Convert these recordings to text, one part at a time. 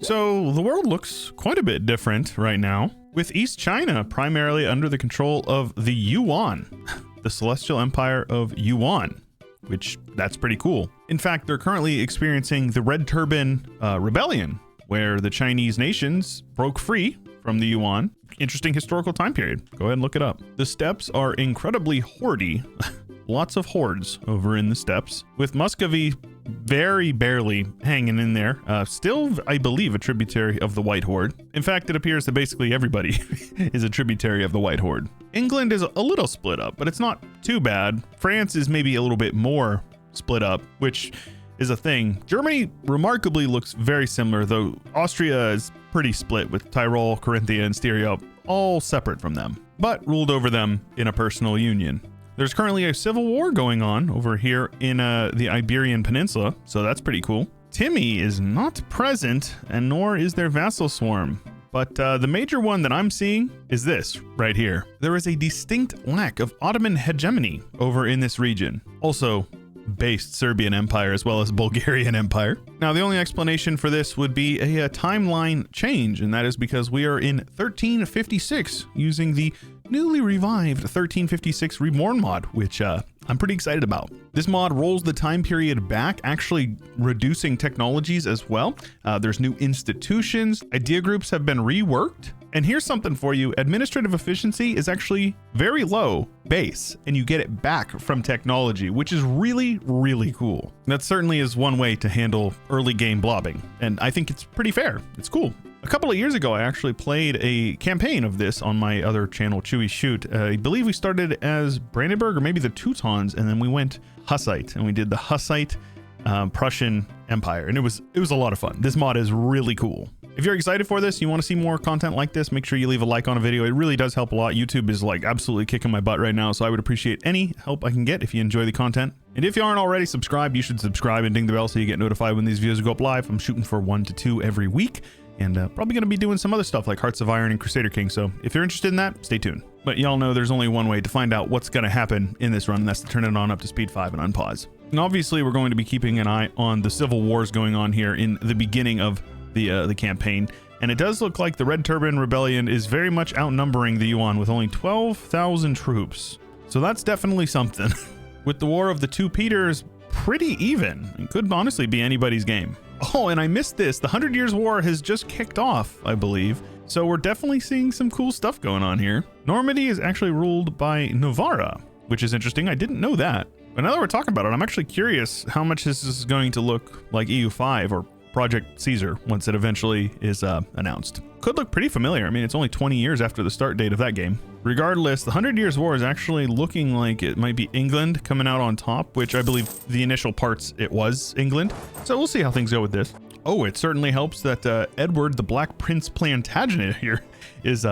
So the world looks quite a bit different right now, with East China primarily under the control of the Yuan, the Celestial Empire of Yuan, which that's pretty cool. In fact, they're currently experiencing the Red Turban Rebellion, where the Chinese nations broke free from the Yuan. Interesting historical time period. Go ahead and look it up. The steppes are incredibly hordy. Lots of hordes over in the steppes, with Muscovy very barely hanging in there. Still, I believe, a tributary of the White Horde. In fact, it appears that basically everybody is a tributary of the White Horde. England is a little split up, but it's not too bad. France is maybe a little bit more split up, which is a thing. Germany remarkably looks very similar, though Austria is pretty split, with Tyrol, Carinthia, and Styria all separate from them, but ruled over them in a personal union. There's currently a civil war going on over here in the Iberian Peninsula, so that's pretty cool. Timmy is not present, and nor is their vassal swarm. But the major one that I'm seeing is this right here. There is a distinct lack of Ottoman hegemony over in this region. Also, based Serbian Empire as well as Bulgarian Empire. Now, the only explanation for this would be a timeline change, and that is because we are in 1356 using the newly revived 1356 Reborn mod, which I'm pretty excited about. This mod rolls the time period back, actually reducing technologies as well. There's new institutions, idea groups have been reworked. And here's something for you. Administrative efficiency is actually very low base, and you get it back from technology, which is really, really cool. That certainly is one way to handle early game blobbing, and I think it's pretty fair. It's cool. A couple of years ago, I actually played a campaign of this on my other channel, Chewy Shoot. I believe we started as Brandenburg or maybe the Teutons, and then we went Hussite, and we did the Hussite Prussian Empire, and it was a lot of fun. This mod is really cool. If you're excited for this, you want to see more content like this, make sure you leave a like on a video. It really does help a lot. YouTube is like absolutely kicking my butt right now, so I would appreciate any help I can get if you enjoy the content. And if you aren't already subscribed, you should subscribe and ding the bell so you get notified when these videos go up live. I'm shooting for 1 to 2 every week, and probably going to be doing some other stuff like Hearts of Iron and Crusader King. So if you're interested in that, stay tuned. But y'all know there's only one way to find out what's going to happen in this run, and that's to turn it on up to speed 5 and unpause. And obviously, we're going to be keeping an eye on the civil wars going on here in the beginning of the campaign. And it does look like the Red Turban Rebellion is very much outnumbering the Yuan with only 12,000 troops. So that's definitely something. With the War of the Two Peters pretty even. It could honestly be anybody's game. Oh, and I missed this. The 100 Years' War has just kicked off, I believe. So we're definitely seeing some cool stuff going on here. Normandy is actually ruled by Novara, which is interesting. I didn't know that. But now that we're talking about it, I'm actually curious how much this is going to look like EU5 or Project Caesar once it eventually is announced. Could look pretty familiar. I mean, it's only 20 years after the start date of that game. Regardless, the 100 Years' War is actually looking like it might be England coming out on top, which I believe the initial parts it was England. So we'll see how things go with this. Oh, it certainly helps that Edward the Black Prince Plantagenet here is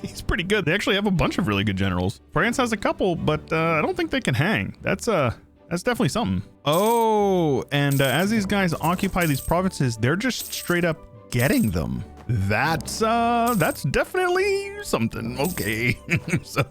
he's pretty good. They actually have a bunch of really good generals. France has a couple, but I don't think they can hang. That's definitely something. Oh, and as these guys occupy these provinces, they're just straight up getting them. That's definitely something. Okay. So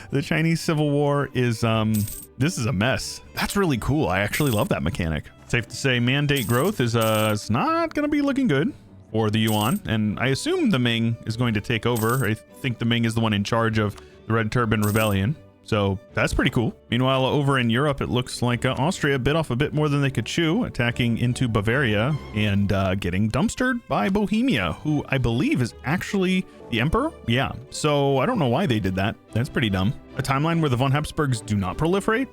the Chinese Civil War is, this is a mess. That's really cool. I actually love that mechanic. Safe to say mandate growth is, it's not going to be looking good for the Yuan. And I assume the Ming is going to take over. I think the Ming is the one in charge of the Red Turban Rebellion. So that's pretty cool. Meanwhile, over in Europe, it looks like Austria bit off a bit more than they could chew, attacking into Bavaria and getting dumpstered by Bohemia, who I believe is actually the emperor. Yeah, so I don't know why they did that. That's pretty dumb. A timeline where the von Habsburgs do not proliferate?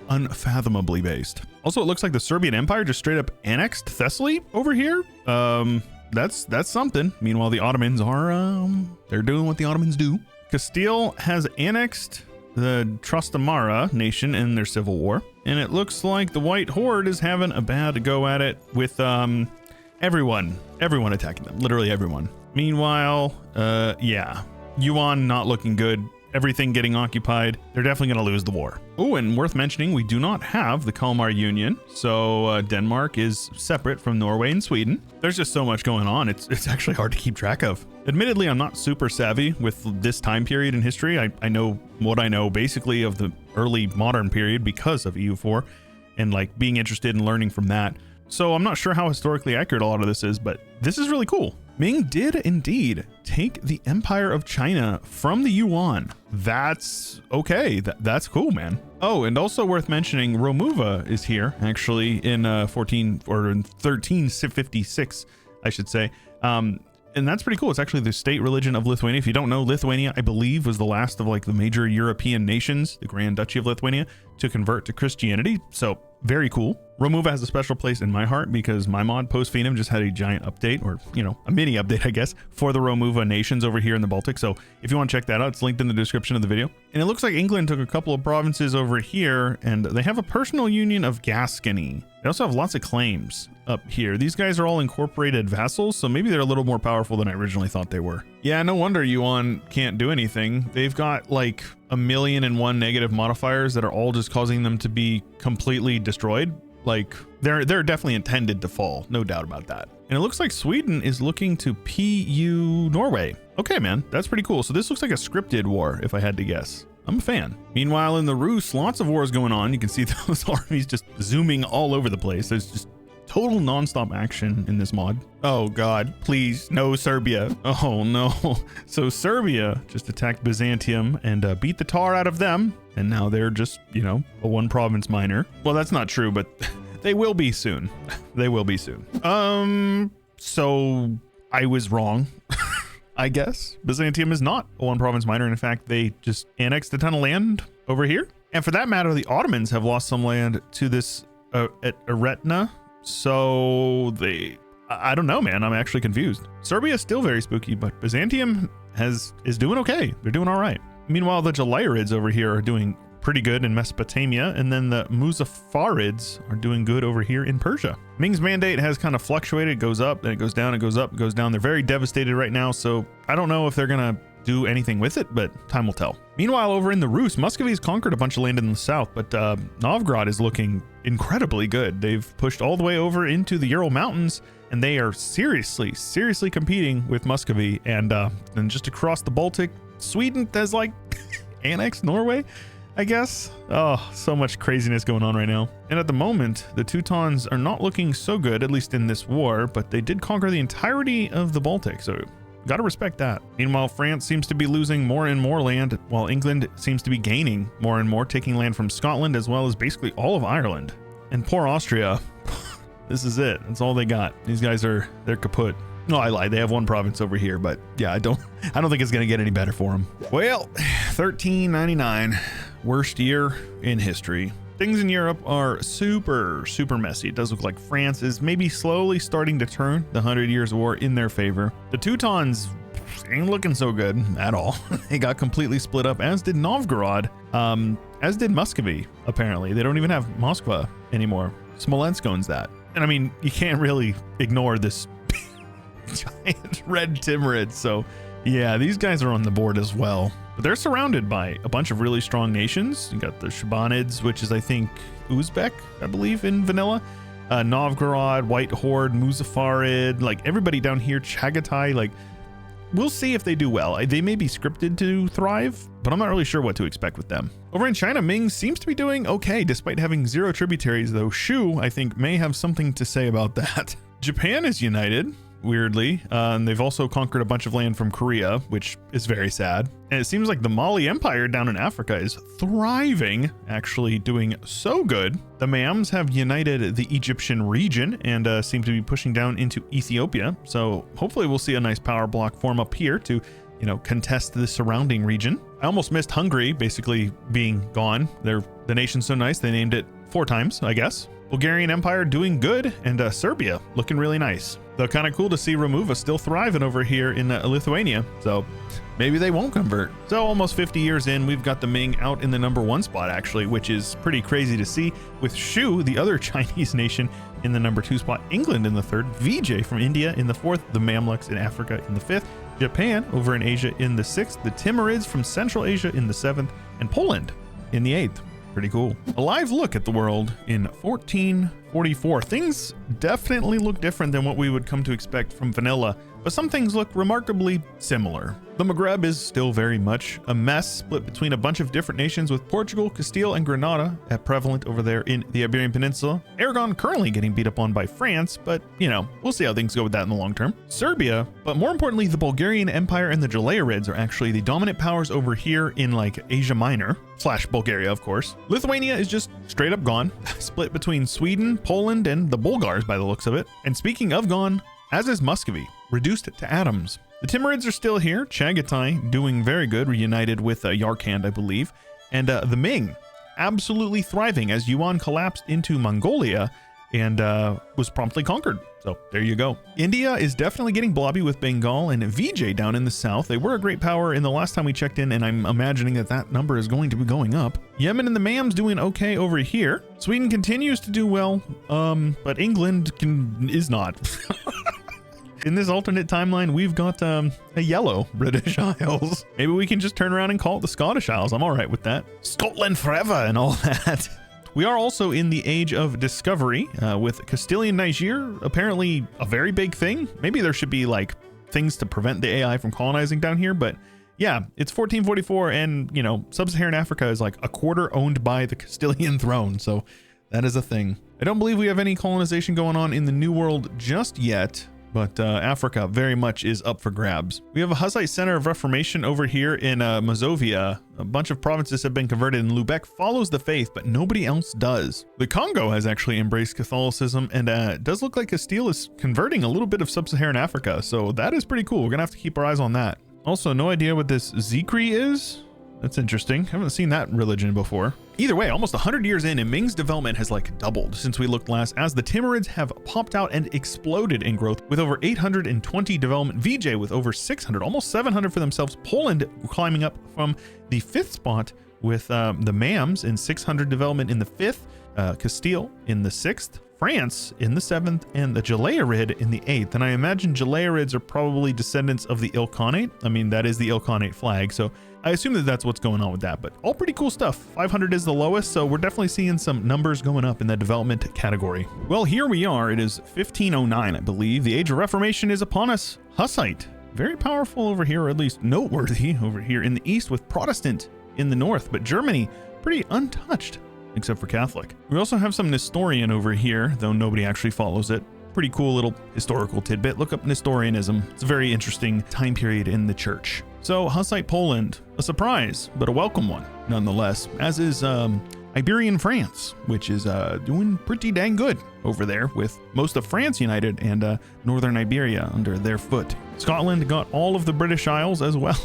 Unfathomably based. Also, it looks like the Serbian Empire just straight up annexed Thessaly over here. That's something. Meanwhile, the Ottomans are, they're doing what the Ottomans do. Castile has annexed the Trastamara nation in their civil war, and it looks like the White Horde is having a bad go at it with everyone attacking them, literally everyone. Meanwhile, yeah, Yuan not looking good, everything getting occupied. They're definitely going to lose the war. Oh, and worth mentioning, we do not have the Kalmar Union, so Denmark is separate from Norway and Sweden. There's just so much going on, it's actually hard to keep track of. Admittedly, I'm not super savvy with this time period in history. I know what I know basically of the early modern period because of EU4 and like being interested in learning from that. So I'm not sure how historically accurate a lot of this is, but this is really cool. Ming did indeed take the Empire of China from the Yuan. That's okay. That's cool, man. Oh, and also worth mentioning, Romuva is here actually in 1356, I should say. And that's pretty cool. It's actually the state religion of Lithuania. If you don't know, Lithuania, I believe, was the last of like the major European nations, the Grand Duchy of Lithuania, to convert to Christianity. So very cool. Romuva has a special place in my heart because my mod Post Phenom just had a giant update, or, you know, a mini update, I guess, for the Romuva nations over here in the Baltic. So if you want to check that out, it's linked in the description of the video. And it looks like England took a couple of provinces over here, and they have a personal union of Gascony. They also have lots of claims up here. These guys are all incorporated vassals, so maybe they're a little more powerful than I originally thought they were. Yeah, no wonder Yuan can't do anything. They've got like 1,000,001 negative modifiers that are all just causing them to be completely destroyed. Like they're definitely intended to fall, no doubt about that. And it looks like Sweden is looking to PU Norway. Okay, man, that's pretty cool. So this looks like a scripted war, if I had to guess. I'm a fan. Meanwhile, in the Rus, lots of wars going on. You can see those armies just zooming all over the place. There's just total nonstop action in this mod. Oh God, please, no Serbia. Oh no. So Serbia just attacked Byzantium and beat the tar out of them. And now they're just, you know, a one province minor. Well, that's not true, but they will be soon. They will be soon. So I was wrong. I guess Byzantium is not a one province minor. In fact, they just annexed a ton of land over here. And for that matter, the Ottomans have lost some land to this at Eretna. So I don't know, man. I'm actually confused. Serbia is still very spooky, but Byzantium is doing okay. They're doing all right. Meanwhile, the Jalirids over here are doing pretty good in Mesopotamia, and then the Muzaffarids are doing good over here in Persia. Ming's mandate has kind of fluctuated. It goes up, then it goes down, it goes up, it goes down. They're very devastated right now, so I don't know if they're gonna do anything with it, but time will tell. Meanwhile, over in the Rus, Muscovy's conquered a bunch of land in the south, but Novgorod is looking incredibly good. They've pushed all the way over into the Ural Mountains, and they are seriously competing with Muscovy. And then just across the Baltic, Sweden has like annexed Norway, I guess. Oh, so much craziness going on right now. And at the moment, the Teutons are not looking so good, at least in this war, but they did conquer the entirety of the Baltic, so gotta respect that. Meanwhile, France seems to be losing more and more land, while England seems to be gaining more and more, taking land from Scotland as well as basically all of Ireland. And poor Austria, this is it. That's all they got. These guys they're kaput. No, I lied. They have one province over here, but yeah, I don't think it's gonna get any better for them. Well, 1399, worst year in history. Things in Europe are super messy. It does look like France is maybe slowly starting to turn the 100 Years' War in their favor. The Teutons ain't looking so good at all. They got completely split up, as did Novgorod, as did Muscovy, apparently. They don't even have Moskva anymore. Smolensk owns that. And I mean, you can't really ignore this giant red Timurid. So yeah, these guys are on the board as well. But they're surrounded by a bunch of really strong nations. You got the Shabanids, which is, I think, Uzbek, I believe, in vanilla. Novgorod, White Horde, Muzaffarid, like everybody down here, Chagatai, like we'll see if they do well. They may be scripted to thrive, but I'm not really sure what to expect with them. Over in China, Ming seems to be doing okay, despite having 0 tributaries, though Shu, I think, may have something to say about that. Japan is united, weirdly, and they've also conquered a bunch of land from Korea, which is very sad. And it seems like the Mali Empire down in Africa is thriving, actually doing so good. The Mams have united the Egyptian region and seem to be pushing down into Ethiopia. So hopefully we'll see a nice power block form up here to, you know, contest the surrounding region. I almost missed Hungary basically being gone. The nation's so nice, they named it 4 times, I guess. Bulgarian Empire doing good, and Serbia looking really nice. Though kind of cool to see Romuva still thriving over here in Lithuania, so maybe they won't convert. So almost 50 years in, we've got the Ming out in the #1 spot actually, which is pretty crazy to see, with Shu, the other Chinese nation, in the #2 spot, England in the 3rd, VJ from India in the 4th, the Mamluks in Africa in the 5th, Japan over in Asia in the 6th, the Timurids from Central Asia in the 7th, and Poland in the 8th. Pretty cool. A live look at the world in 14 1444. Things definitely look different than what we would come to expect from vanilla, but some things look remarkably similar. The Maghreb is still very much a mess, split between a bunch of different nations, with Portugal, Castile, and Granada prevalent over there in the Iberian Peninsula. Aragon currently getting beat up on by France, but we'll see how things go with that in the long term. Serbia, but more importantly, the Bulgarian Empire and the Jalairids are actually the dominant powers over here in like Asia Minor / Bulgaria, of course. Lithuania is just straight up gone, split between Sweden, Poland, and the Bulgars by the looks of it. And speaking of gone, as is Muscovy, reduced to atoms. The Timurids are still here, Chagatai doing very good, reunited with Yarkand, I believe, and the Ming absolutely thriving as Yuan collapsed into Mongolia and was promptly conquered. So there you go. India is definitely getting blobby with Bengal and Vijay down in the south. They were a great power in the last time we checked in, and I'm imagining that number is going to be going up. Yemen and the Mams doing okay over here. Sweden continues to do well, but England is not. In this alternate timeline, we've got a yellow British Isles. Maybe we can just turn around and call it the Scottish Isles. I'm all right with that. Scotland forever and all that. We are also in the age of discovery with Castilian Niger, apparently a very big thing. Maybe there should be like things to prevent the AI from colonizing down here, but yeah, it's 1444 and sub-Saharan Africa is like a quarter owned by the Castilian throne. So that is a thing. I don't believe we have any colonization going on in the New World just yet. But Africa very much is up for grabs. We have a Hussite center of reformation over here in Mazovia. A bunch of provinces have been converted, and Lubeck follows the faith, but nobody else does. The Congo has actually embraced Catholicism, and it does look like Castile is converting a little bit of sub-Saharan Africa, so that is pretty cool. We're gonna have to keep our eyes on that. Also, no idea what this Zikri is. That's interesting. Haven't seen that religion before. Either way, almost 100 years in, and Ming's development has like doubled since we looked last, as the Timurids have popped out and exploded in growth with over 820 development, Vijay with over 600, almost 700 for themselves, Poland climbing up from the 5th spot with the Mams in 600 development in the 5th, Castile in the 6th, France in the 7th, and the Jalairid in the 8th. And I imagine Jalairids are probably descendants of the Ilkhanate. I mean, that is the Ilkhanate flag, so I assume that that's what's going on with that, but all pretty cool stuff. 500 is the lowest, so we're definitely seeing some numbers going up in the development category. Well, here we are. It is 1509, I believe. The Age of Reformation is upon us. Hussite, very powerful over here, or at least noteworthy over here in the east, with Protestant in the north, but Germany pretty untouched, except for Catholic. We also have some Nestorian over here, though nobody actually follows it. Pretty cool little historical tidbit. Look up Nestorianism. It's a very interesting time period in the church. So Hussite Poland, a surprise, but a welcome one nonetheless, as is Iberian France, which is doing pretty dang good over there, with most of France united and northern Iberia under their foot. Scotland got all of the British Isles as well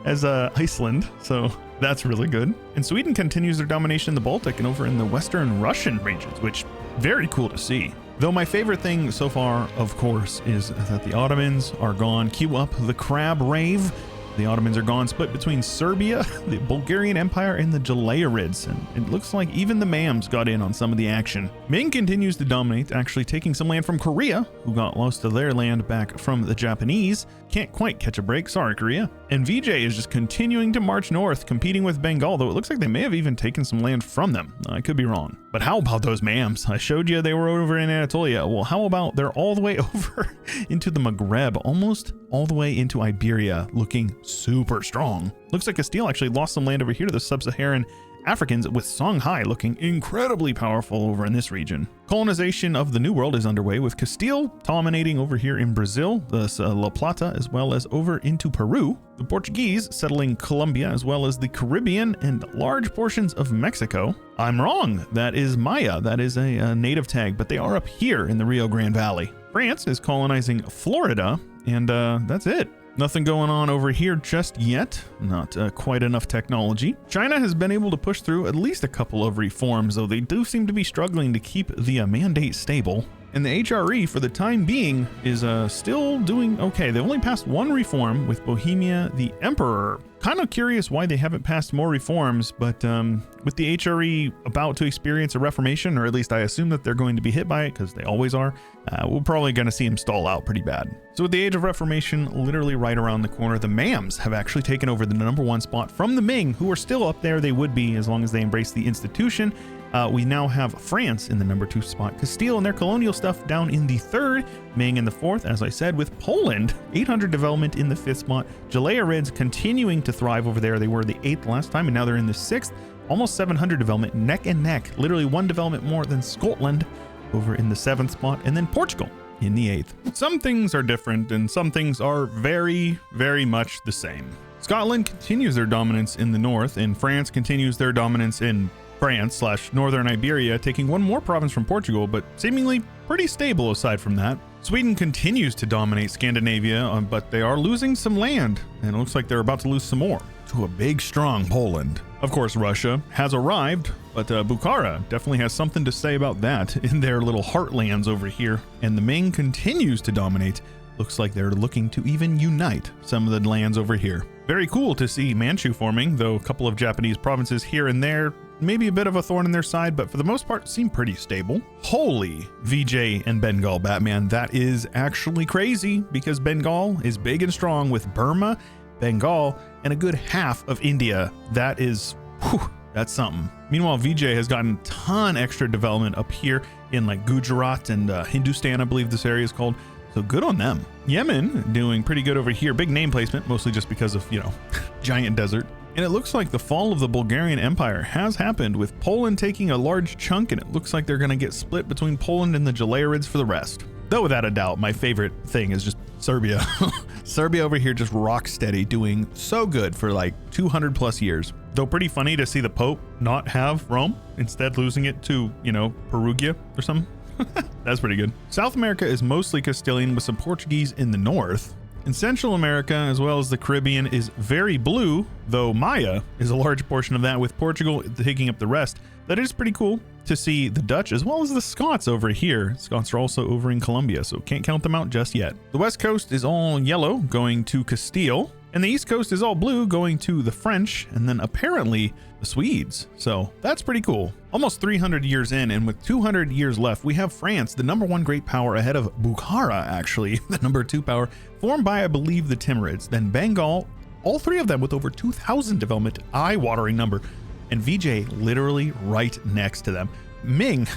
as Iceland, so that's really good. And Sweden continues their domination in the Baltic and over in the Western Russian regions, which very cool to see. Though my favorite thing so far, of course, is that the Ottomans are gone. Cue up the crab rave. The Ottomans are gone, split between Serbia, the Bulgarian Empire, and the Jalairids, and it looks like even the Mams got in on some of the action. Ming continues to dominate, actually taking some land from Korea, who got most of their land back from the Japanese. Can't quite catch a break, sorry Korea. And Vijay is just continuing to march north, competing with Bengal, though it looks like they may have even taken some land from them. I could be wrong. But how about those Mams? I showed you they were over in Anatolia. Well, how about they're all the way over into the Maghreb, almost all the way into Iberia, looking super strong. Looks like Castile actually lost some land over here to the sub-Saharan Africans, with Songhai looking incredibly powerful over in this region. Colonization of the New World is underway, with Castile dominating over here in Brazil, the La Plata, as well as over into Peru. The Portuguese settling Colombia, as well as the Caribbean and large portions of Mexico. I'm wrong. That is Maya. That is a native tag, but they are up here in the Rio Grande Valley. France is colonizing Florida, and that's it. Nothing going on over here just yet. Not quite enough technology. China has been able to push through at least a couple of reforms, though they do seem to be struggling to keep the mandate stable. And the HRE, for the time being, is still doing okay. They only passed one reform with Bohemia the Emperor. Kind of curious why they haven't passed more reforms, but with the HRE about to experience a reformation, or at least I assume that they're going to be hit by it, because they always are, we're probably going to see them stall out pretty bad. So with the Age of Reformation literally right around the corner, the Mams have actually taken over the #1 spot from the Ming, who are still up there. They would be as long as they embrace the institution We now have France in the number 2 spot, Castile and their colonial stuff down in the 3rd, Ming in the 4th, as I said, with Poland, 800 development in the 5th spot. Jalairids continuing to thrive over there. They were the 8th last time, and now they're in the 6th, almost 700 development, neck and neck, literally 1 development more than Scotland over in the 7th spot, and then Portugal in the 8th. Some things are different, and some things are very, very much the same. Scotland continues their dominance in the north, and France continues their dominance in France/Northern Iberia, taking 1 more province from Portugal, but seemingly pretty stable aside from that. Sweden continues to dominate Scandinavia, but they are losing some land, and it looks like they're about to lose some more to a big, strong Poland. Of course, Russia has arrived, but Bukhara definitely has something to say about that in their little heartlands over here, and the Ming continues to dominate. Looks like they're looking to even unite some of the lands over here. Very cool to see Manchu forming, though a couple of Japanese provinces here and there, maybe a bit of a thorn in their side, but for the most part seem pretty stable. Holy VJ and Bengal, Batman, that is actually crazy, because Bengal is big and strong with Burma, Bengal, and a good half of India. That is, whew, that's something. Meanwhile, VJ has gotten a ton extra development up here in like Gujarat and Hindustan, I believe this area is called. So good on them. Yemen doing pretty good over here. Big name placement, mostly just because of, you know, giant desert. And it looks like the fall of the Bulgarian Empire has happened, with Poland taking a large chunk, and it looks like they're going to get split between Poland and the Jalairids for the rest. Though without a doubt, my favorite thing is just Serbia. Serbia over here just rock steady, doing so good for like 200 plus years. Though pretty funny to see the Pope not have Rome, instead losing it to, you know, Perugia or something. That's pretty good. South America is mostly Castilian with some Portuguese in the north. In Central America, as well as the Caribbean, is very blue, though Maya is a large portion of that, with Portugal taking up the rest. That is pretty cool to see the Dutch as well as the Scots over here. Scots are also over in Colombia, so can't count them out just yet. The west coast is all yellow, going to Castile, and the east coast is all blue, going to the French, and then apparently the Swedes. So that's pretty cool. Almost 300 years in, and with 200 years left, we have France, the number 1 great power, ahead of Bukhara, actually, the number 2 power, formed by, I believe, the Timurids, then Bengal, all 3 of them with over 2,000 development, eye-watering number, and VJ literally right next to them. Ming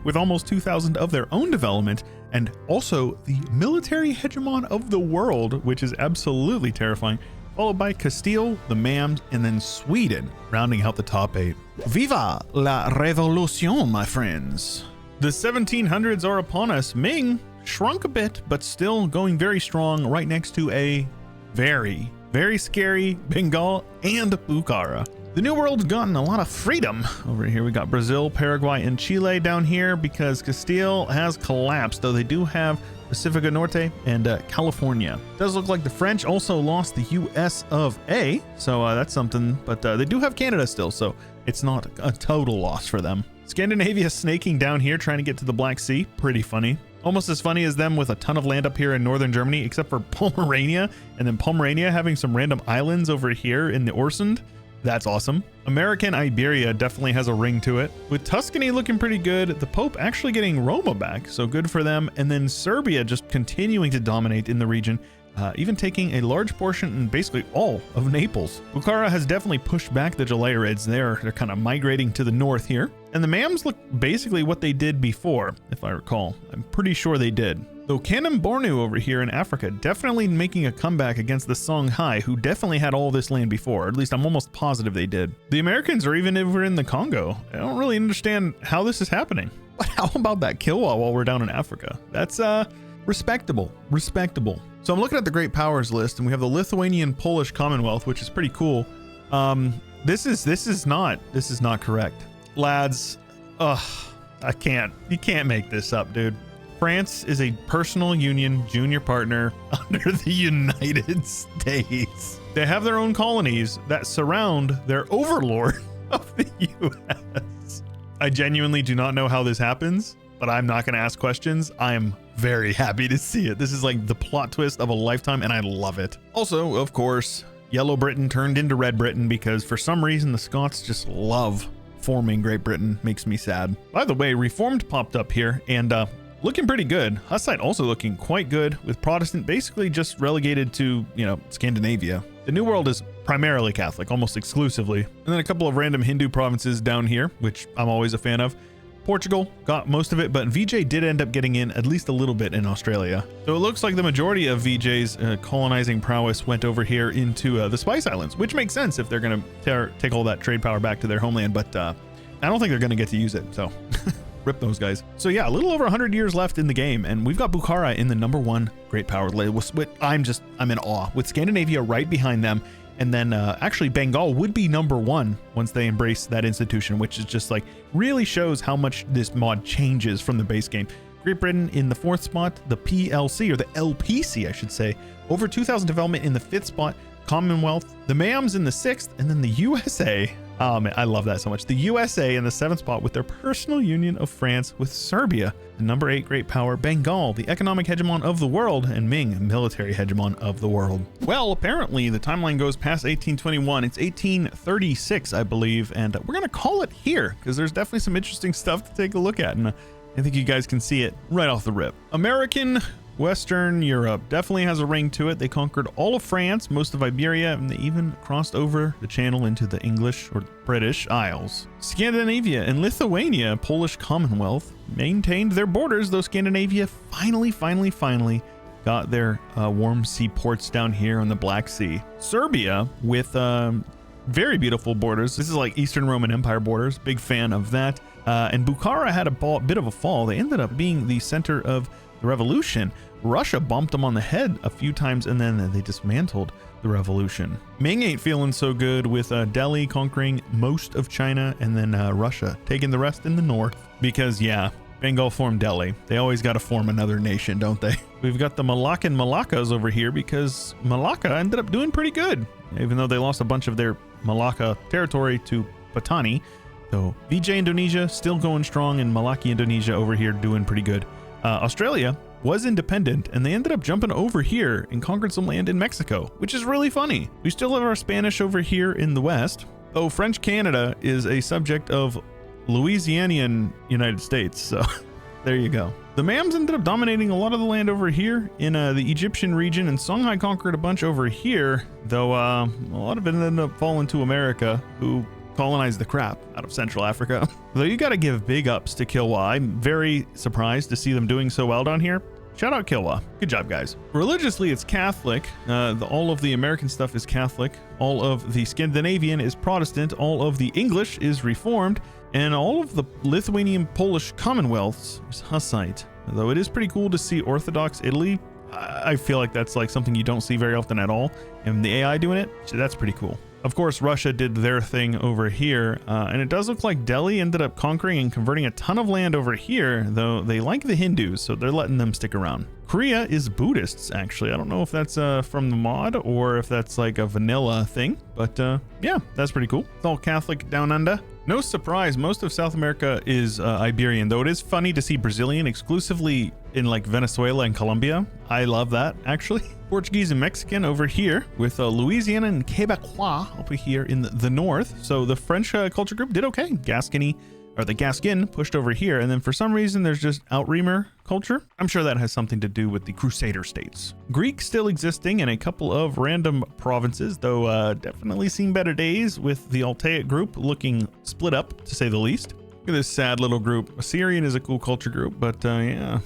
with almost 2,000 of their own development, and also the military hegemon of the world, which is absolutely terrifying, followed by Castile, the Mams, and then Sweden, rounding out the top 8. Viva la revolution, my friends. The 1700s are upon us. Ming shrunk a bit, but still going very strong, right next to a very, very scary Bengal and Bukhara. The New World's gotten a lot of freedom. Over here we got Brazil, Paraguay, and Chile down here because Castile has collapsed, though they do have Pacifica Norte and California. Does look like the French also lost the US of A, so that's something, but they do have Canada still, so it's not a total loss for them. Scandinavia snaking down here, trying to get to the Black Sea. Pretty funny. Almost as funny as them with a ton of land up here in northern Germany, except for Pomerania, and then Pomerania having some random islands over here in the Orsund. That's awesome. American Iberia definitely has a ring to it, with Tuscany looking pretty good, the Pope actually getting Roma back, so good for them, and then Serbia just continuing to dominate in the region, even taking a large portion and basically all of Naples. Bukhara has definitely pushed back the Jalairids. They're kind of migrating to the north here, and the Mams look basically what they did before, if I recall. I'm pretty sure they did. Though Kanem Bornu over here in Africa definitely making a comeback against the Songhai, who definitely had all this land before, or at least I'm almost positive they did. The Americans are even over in the Congo. I don't really understand how this is happening. But how about that Kilwa while we're down in Africa? That's respectable. So I'm looking at the great powers list, and we have the Lithuanian Polish Commonwealth, which is pretty cool. This is not correct. Lads, you can't make this up, dude. France is a personal union junior partner under the United States. They have their own colonies that surround their overlord of the US. I genuinely do not know how this happens, but I'm not going to ask questions. I am very happy to see it. This is like the plot twist of a lifetime, and I love it. Also, of course, Yellow Britain turned into Red Britain because for some reason the Scots just love forming Great Britain. Makes me sad. By the way, Reformed popped up here, and looking pretty good. Hussite also looking quite good, with Protestant basically just relegated to, Scandinavia. The New World is primarily Catholic, almost exclusively. And then a couple of random Hindu provinces down here, which I'm always a fan of. Portugal got most of it, but VJ did end up getting in at least a little bit in Australia. So it looks like the majority of VJ's colonizing prowess went over here into the Spice Islands, which makes sense if they're going to take all that trade power back to their homeland, but I don't think they're going to get to use it, so rip those guys. So yeah, a little over 100 years left in the game, and we've got Bukhara in the #1 great power. I'm in awe, with Scandinavia right behind them. And then actually Bengal would be #1 once they embrace that institution, which is just like really shows how much this mod changes from the base game. Great Britain in the 4th spot, the PLC, or the LPC, I should say, over 2,000 development in the 5th spot, Commonwealth, the MAMs in the 6th, and then the USA. Oh man, I love that so much. The USA in the 7th spot with their personal union of France with Serbia. The #8 great power, Bengal, the economic hegemon of the world, and Ming, military hegemon of the world. Well, apparently the timeline goes past 1821. It's 1836, I believe, and we're going to call it here because there's definitely some interesting stuff to take a look at, and I think you guys can see it right off the rip. American Western Europe definitely has a ring to it. They conquered all of France, most of Iberia, and they even crossed over the channel into the English or British Isles. Scandinavia and Lithuania, Polish Commonwealth, maintained their borders, though Scandinavia finally got their warm sea ports down here on the Black Sea. Serbia with very beautiful borders. This is like Eastern Roman Empire borders. Big fan of that. And Bukhara had a bit of a fall. They ended up being the center of the revolution. Russia bumped them on the head a few times, and then they dismantled the revolution. Ming ain't feeling so good, with Delhi conquering most of China, and then Russia taking the rest in the north. Because yeah, Bengal formed Delhi. They always got to form another nation, don't they? We've got the Malaccan Malaccas over here because Malacca ended up doing pretty good, even though they lost a bunch of their Malacca territory to Patani. So VJ Indonesia still going strong, and Malacca Indonesia over here doing pretty good. Australia was independent, and they ended up jumping over here and conquered some land in Mexico, which is really funny. We still have our Spanish over here in the west, though French Canada is a subject of Louisianian United States, so there you go. The MAMs ended up dominating a lot of the land over here in the Egyptian region, and Songhai conquered a bunch over here, though a lot of it ended up falling to America, who colonized the crap out of Central Africa. Though you got to give big ups to Kilwa. I'm very surprised to see them doing so well down here. Shout out Kilwa. Good job, guys. Religiously, it's Catholic. All of the American stuff is Catholic. All of the Scandinavian is Protestant. All of the English is Reformed. And all of the Lithuanian Polish Commonwealths is Hussite. Though it is pretty cool to see Orthodox Italy. I feel like that's like something you don't see very often at all. And the AI doing it, so that's pretty cool. Of course, Russia did their thing over here, and it does look like Delhi ended up conquering and converting a ton of land over here, though they like the Hindus, so they're letting them stick around. Korea is Buddhists, actually. I don't know if that's from the mod or if that's like a vanilla thing, but yeah, that's pretty cool. It's all Catholic down under. No surprise, most of South America is Iberian, though it is funny to see Brazilian exclusively in like Venezuela and Colombia. I love that, actually. Portuguese and Mexican over here, with Louisiana and Quebecois over here in the north. So the French culture group did okay. The Gascon pushed over here, and then for some reason there's just Outremer culture. I'm sure that has something to do with the Crusader states. Greek still existing in a couple of random provinces, though definitely seen better days, with the Altaic group looking split up, to say the least. Look at this sad little group. Assyrian is a cool culture group, but yeah,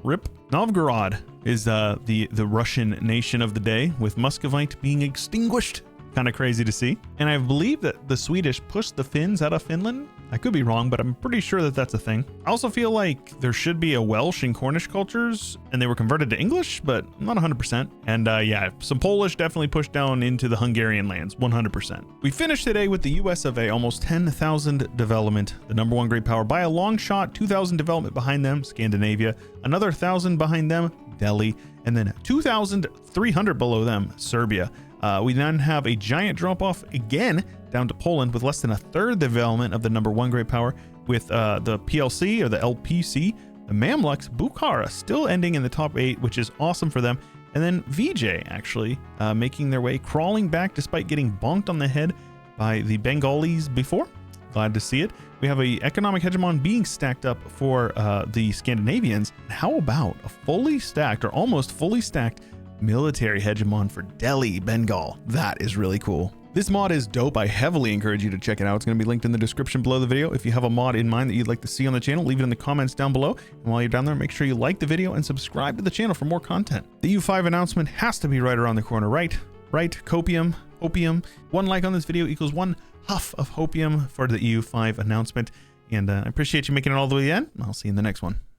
rip. Novgorod is the Russian nation of the day, with Muscovite being extinguished. Kind of crazy to see. And I believe that the Swedish pushed the Finns out of Finland. I could be wrong, but I'm pretty sure that that's a thing. I also feel like there should be a Welsh and Cornish cultures, and they were converted to English, but I'm not 100%. And yeah, some Polish definitely pushed down into the Hungarian lands, 100%. We finished today with the US of A, almost 10,000 development, the #1 great power by a long shot, 2,000 development behind them, Scandinavia, another 1,000 behind them, Delhi, and then 2,300 below them, Serbia. We then have a giant drop off again down to Poland with less than a third development of the #1 great power, with the PLC or the LPC, the Mamluks, Bukhara still ending in the top 8, which is awesome for them. And then VJ actually making their way, crawling back despite getting bonked on the head by the Bengalis before. Glad to see it. We have a economic hegemon being stacked up for the Scandinavians. How about a fully stacked or almost fully stacked military hegemon for Delhi, Bengal? That is really cool. This mod is dope. I heavily encourage you to check it out. It's going to be linked in the description below the video. If you have a mod in mind that you'd like to see on the channel, leave it in the comments down below. And while you're down there, make sure you like the video and subscribe to the channel for more content. The EU5 announcement has to be right around the corner, right? Right? Copium, opium. One like on this video equals one huff of hopium for the EU5 announcement. And I appreciate you making it all the way to the end. I'll see you in the next one.